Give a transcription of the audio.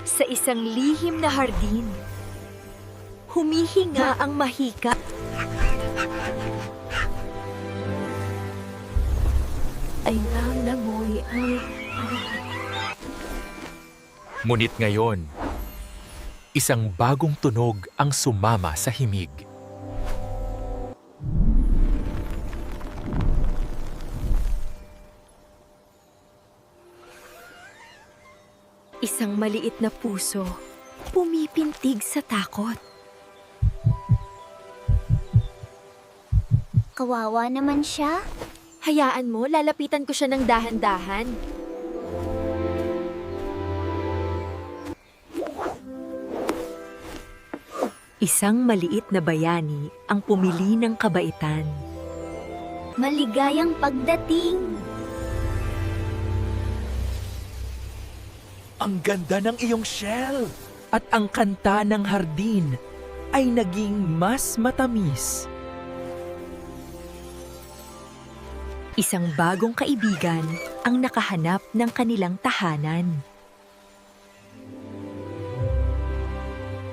sa isang lihim na hardin. Humihinga ang mahika. Ay nangangamoy ang... Ngunit ngayon, isang bagong tunog ang sumama sa himig. Isang maliit na puso, pumipintig sa takot. Kawawa naman siya. Hayaan mo, lalapitan ko siya ng dahan-dahan. Isang maliit na bayani ang pumili ng kabaitan. Maligayang pagdating. Ang ganda ng iyong shell! At ang kanta ng hardin ay naging mas matamis. Isang bagong kaibigan ang nakahanap ng kanilang tahanan.